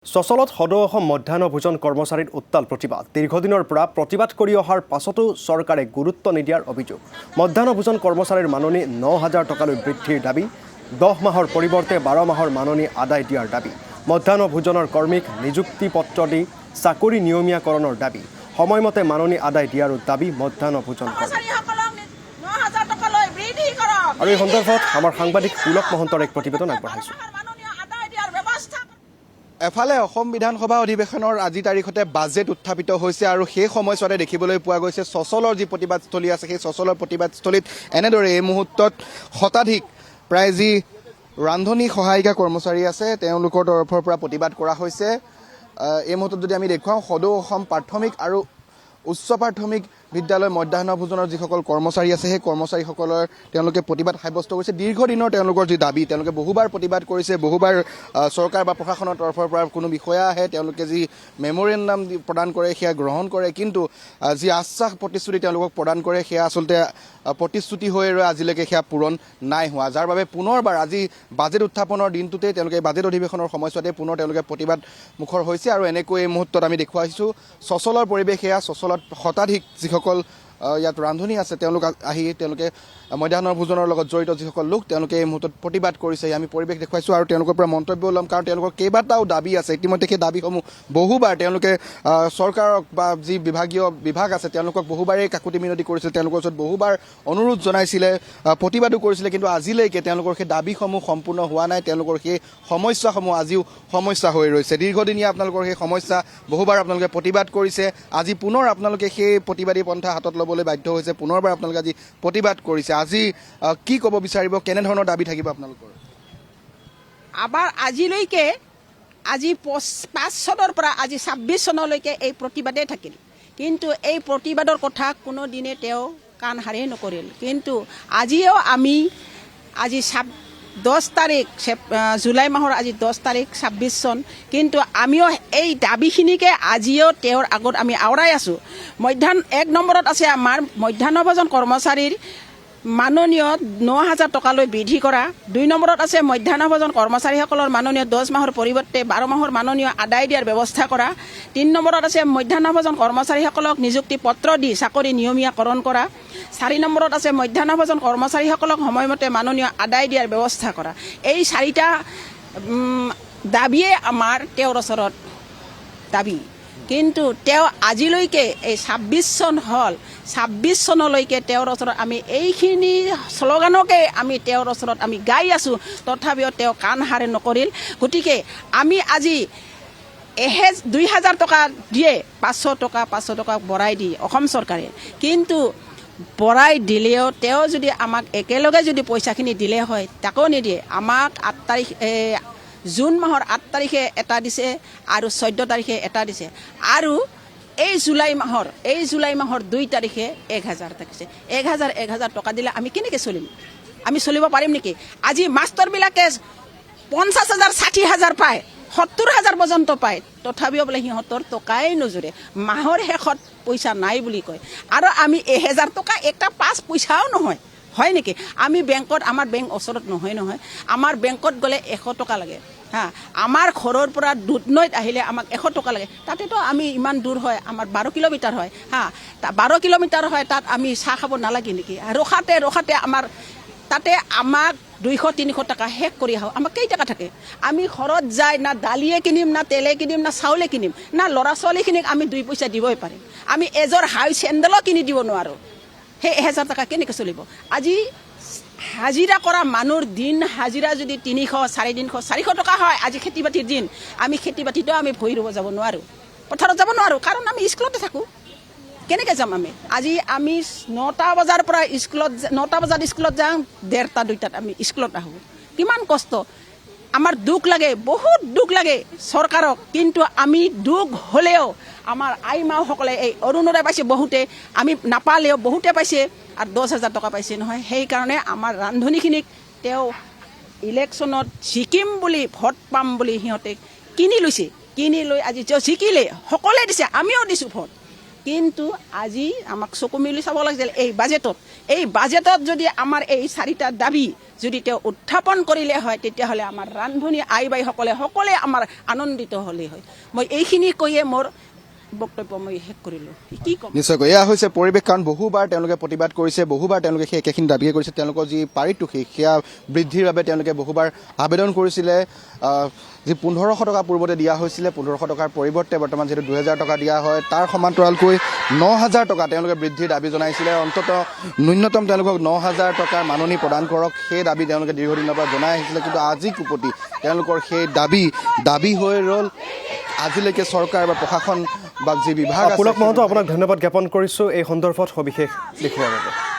সচলত সদৌ অসম মধ্যাহ্ন ভোজন কৰ্মচাৰীৰ উত্তাল প্ৰতিবাদ দীৰ্ঘদিনৰ পৰা প্ৰতিবাদ কৰি অহাৰ পাছতো চৰকাৰে গুৰুত্ব নিদিয়াৰ অভিযোগ মধ্যাহ্ন ভোজন কৰ্মচাৰীৰ মাননি ৯,০০০ টকালৈ বৃদ্ধিৰ দাবী 10 মাহৰ পৰিৱৰ্তে 12 মাহৰ মাননি আদায় দিয়াৰ দাবী মধ্যাহ্ন ভোজনৰ কৰ্মীক নিযুক্তি পত্ৰ দি চাকৰি নিয়মীয়াকৰণৰ দাবী সময়মতে মাননি আদায় দিয়াৰ দাবী মধ্যাহ্ন ভোজন আৰু এই সন্দৰ্ভত আমাৰ সাংবাদিক পুলক মহন্তৰ এক প্ৰতিবেদন আগবঢ়াইছোঁ। এফালে অসম বিধানসভা অধিৱেশনৰ আজি তাৰিখতে বাজেট উত্থাপিত হৈছে আৰু সেই সময়ছোৱাতে দেখিবলৈ পোৱা গৈছে সচলৰ যি প্ৰতিবাদস্থলী আছে সেই সচলৰ প্ৰতিবাদস্থলীত এনেদৰে এই মুহূৰ্তত শতাধিক প্ৰায় যি ৰান্ধনী সহায়িকা কৰ্মচাৰী আছে তেওঁলোকৰ তৰফৰ পৰা প্ৰতিবাদ কৰা হৈছে। এই মুহূৰ্তত যদি আমি দেখুৱাওঁ সদৌ অসম প্ৰাথমিক আৰু উচ্চ প্ৰাথমিক বিদ্যালয় মধ্যাহ্ন ভোজনৰ যিসকল কৰ্মচাৰী আছে সেই কৰ্মচাৰীসকলৰ তেওঁলোকে প্ৰতিবাদ সাব্যস্ত কৰিছে। দীৰ্ঘদিনৰ তেওঁলোকৰ যি দাবী তেওঁলোকে বহুবাৰ প্ৰতিবাদ কৰিছে, বহুবাৰ চৰকাৰ বা প্ৰশাসনৰ তৰফৰ পৰা কোনো বিষয়া আহে তেওঁলোকে যি মেমৰেণ্ডাম প্ৰদান কৰে সেয়া গ্ৰহণ কৰে, কিন্তু যি আশ্বাস প্ৰতিশ্ৰুতি তেওঁলোকক প্ৰদান কৰে সেয়া আচলতে প্ৰতিশ্ৰুতি হৈ ৰৈ আজিলৈকে সেয়া পূৰণ নাই হোৱা, যাৰ বাবে পুনৰবাৰ আজি বাজেট উত্থাপনৰ দিনটোতে তেওঁলোকে বাজেট অধিৱেশনৰ সময়ছোৱাতে পুনৰ তেওঁলোকে প্ৰতিবাদ মুখৰ হৈছে। আৰু এনেকৈ এই মুহূৰ্তত আমি দেখুৱাইছোঁ সচলৰ পৰিৱেশ সেয়া সচলত শতাধিক যিসকল ইয়াত ৰান্ধনী আছে তেওঁলোক আহি তেওঁলোকে মধ্যাহ্ন ভোজনৰ লগত জড়িত যিসকল লোক তেওঁলোকে এই মুহূৰ্তত প্ৰতিবাদ কৰিছে। আমি পৰিৱেশ দেখুৱাইছোঁ আৰু তেওঁলোকৰ পৰা মন্তব্য ল'ম, কাৰণ তেওঁলোকৰ কেইবাটাও দাবী আছে। ইতিমধ্যে সেই দাবীসমূহ বহুবাৰ তেওঁলোকে চৰকাৰক বা যি বিভাগ আছে তেওঁলোকক বহুবাৰেই কাকুতি মিনতি কৰিছিল, তেওঁলোকৰ ওচৰত বহুবাৰ অনুৰোধ জনাইছিলে, প্ৰতিবাদো কৰিছিলে, কিন্তু আজিলৈকে তেওঁলোকৰ সেই দাবীসমূহ সম্পূৰ্ণ হোৱা নাই। তেওঁলোকৰ সেই সমস্যাসমূহ আজিও সমস্যা হৈ ৰৈছে। দীৰ্ঘদিনীয়া আপোনালোকৰ সেই সমস্যা বহুবাৰ আপোনালোকে প্ৰতিবাদ কৰিছে, আজি পুনৰ আপোনালোকে সেই প্ৰতিবাদী পন্থা হাতত ল'বলৈ বাধ্য হৈছে, পুনৰবাৰ আপোনালোকে আজি প্ৰতিবাদ কৰিছে। আজি কি ক'ব বিচাৰিব, কেনেধৰণৰ দাবী থাকিব আপোনালোকৰ? আবাৰ আজিলৈকে আজি 5 চনৰ পৰা আজি 26 চনলৈকে এই প্ৰতিবাদেই থাকিল, কিন্তু এই প্ৰতিবাদৰ কথা কোনো দিনে তেওঁ কাণ সাৰেই নকৰিল। কিন্তু আজিও আমি আজি 10 তাৰিখ জুলাই মাহৰ আজি 10 তাৰিখ 26 চন, কিন্তু আমিও এই দাবীখিনিকে আজিও তেওঁৰ আগত আমি আওৰাই আছোঁ। 1 নম্বৰত আছে আমাৰ মধ্যাহ্ন ভোজন কৰ্মচাৰীৰ মাননীয় 9,000 টকালৈ বৃদ্ধি কৰা। 2 নম্বৰত আছে মধ্যাহ্ন ভোজন কৰ্মচাৰীসকলৰ মাননীয় 10 মাহৰ পৰিৱৰ্তে 12 মাহৰ মাননীয় আদায় দিয়াৰ ব্যৱস্থা কৰা। 3 নম্বৰত আছে মধ্যাহ্ন ভোজন কৰ্মচাৰীসকলক নিযুক্তি পত্ৰ দি চাকৰি নিয়মীয়াকৰণ কৰা। 4 নম্বৰত আছে মধ্যাহ্ন ভোজন কৰ্মচাৰীসকলক সময়মতে মাননীয় আদায় দিয়াৰ ব্যৱস্থা কৰা। এই 4টা দাবীয়ে আমাৰ তেওঁৰ ওচৰত দাবী, কিন্তু তেওঁ আজিলৈকে এই 26 চন হ'ল, 26 চনলৈকে তেওঁৰ ওচৰত আমি এইখিনি শ্লোগানকে আমি তেওঁৰ ওচৰত আমি গাই আছোঁ, তথাপিও তেওঁ কাণ সাৰে নকৰিল। গতিকে আমি আজি 2,000 টকা দিয়ে 500 টকা বঢ়াই দিয়ে অসম চৰকাৰে, কিন্তু বঢ়াই দিলেও তেওঁ যদি আমাক একেলগে যদি পইচাখিনি দিলে হয় তাকো নিদিয়ে। আমাক 8 তাৰিখ জুন মাহৰ 8 তাৰিখে এটা দিছে আৰু 14 তাৰিখে এটা দিছে, আৰু এই জুলাই মাহৰ 2 তাৰিখে 1,000 দিছে। 1,000 টকা দিলে আমি কেনেকৈ চলিম? আমি চলিব পাৰিম নেকি? আজি মাষ্টৰবিলাকে 50,000 60,000 পায়, 70,000 পৰ্যন্ত পায়, তথাপিও বোলে সিহঁতৰ টকাই নোজোৰে, মাহৰ শেষত পইচা নাই বুলি কয়। আৰু আমি 1,000 টকা একটা 5 পইচাও নহয়, হয় নেকি? আমি বেংকত, আমাৰ বেংক ওচৰত নহয়, আমাৰ বেংকত গ'লে 100 টকা লাগে। আমাৰ ঘৰৰ পৰা দুধনৈত আহিলে আমাক 100 টকা লাগে, তাতেতো আমি ইমান দূৰ হয়, আমাৰ 12 কিলোমিটাৰ হয়, 12 কিলোমিটাৰ হয়, তাত আমি চাহ খাব নালাগে নেকি? ৰখাতে আমাৰ তাতে আমাক 200-300 টকা শেষ কৰি আহোঁ, আমাক কেই টকা থাকে? আমি ঘৰত যাই না দালিয়ে কিনিম, না তেলে কিনিম, না চাউলে কিনিম, না ল'ৰা ছোৱালীখিনিক আমি 2 পইচা দিবই পাৰিম, আমি এযোৰ হাই চেণ্ডেলো কিনি দিব নোৱাৰোঁ। সেই 1,000 টকা কেনেকৈ চলিব? আজি হাজিৰা কৰা মানুহৰ দিন হাজিৰা যদি 300, 350, 400 টকা হয়, আজি খেতি বাতিৰ দিন, আমি খেতি বাতিতো আমি ভৰি ৰুব যাব নোৱাৰোঁ, পথাৰত যাব নোৱাৰোঁ, কাৰণ আমি স্কুলতে থাকোঁ। কেনেকৈ যাম আমি? আজি আমি 9টা বজাৰ পৰা 9টা বজাত স্কুলত যাওঁ, 1:30, 2টাত আমি স্কুলত আহোঁ। কিমান কষ্ট! আমাৰ দুখ লাগে, বহুত দুখ লাগে চৰকাৰক, কিন্তু আমি দুখ হ'লেও আমাৰ আই মাসকলে এই অৰুণোদয় পাইছে বহুতে, আমি নাপালেও বহুতে পাইছে, আৰু 10,000 টকা পাইছে নহয়। সেইকাৰণে আমাৰ ৰান্ধনীখিনিক তেওঁ ইলেকশ্যনত জিকিম বুলি, ভোট পাম বুলি সিহঁতে কিনি লৈছে, কিনি লৈ আজি তেওঁ জিকিলে, সকলোৱে দিছে, আমিও দিছোঁ ভোট, কিন্তু আজি আমাক চকু মেলি চাব লাগিছিল এই বাজেটত যদি আমাৰ এই 4টা দাবী যদি তেওঁ উত্থাপন কৰিলে হয় তেতিয়াহ'লে আমাৰ ৰান্ধনী আই বাইসকলে সকলোৱে আমাৰ আনন্দিত হ'লে হয় মই এইখিনি কৈয়ে মোৰ বক্তব্য মই শেষ কৰিলোঁ কি ক'ম নিশ্চয়কৈ এয়া হৈছে পৰিৱেশ কাৰণ বহুবাৰ তেওঁলোকে প্ৰতিবাদ কৰিছে বহুবাৰ তেওঁলোকে সেই একেখিনি দাবীয়ে কৰিছে তেওঁলোকৰ যি পাৰিতোষিক সেয়া বৃদ্ধিৰ বাবে তেওঁলোকে বহুবাৰ আবেদন কৰিছিলে যি 1500 টকা পূৰ্বতে দিয়া হৈছিলে 1500 টকাৰ পৰিৱৰ্তে বৰ্তমান যিহেতু 2000 টকা দিয়া হয় তাৰ সমান্তৰালকৈ 9000 টকা তেওঁলোকে বৃদ্ধিৰ দাবী জনাইছিলে অন্ততঃ ন্যূনতম তেওঁলোকক 9000 টকাৰ মাননি প্ৰদান কৰক সেই দাবী তেওঁলোকে দীৰ্ঘদিনৰ পৰা জনাই আহিছিলে কিন্তু আজি কুপতি তেওঁলোকৰ সেই দাবী হৈ ৰ'ল আজিলৈকে চৰকাৰ বা প্ৰশাসন বা যি বিভাগ আছে পুলক মহন্ত আপোনাক ধন্যবাদ জ্ঞাপন কৰিছোঁ এই সন্দৰ্ভত সবিশেষ দেখুওৱাৰ বাবে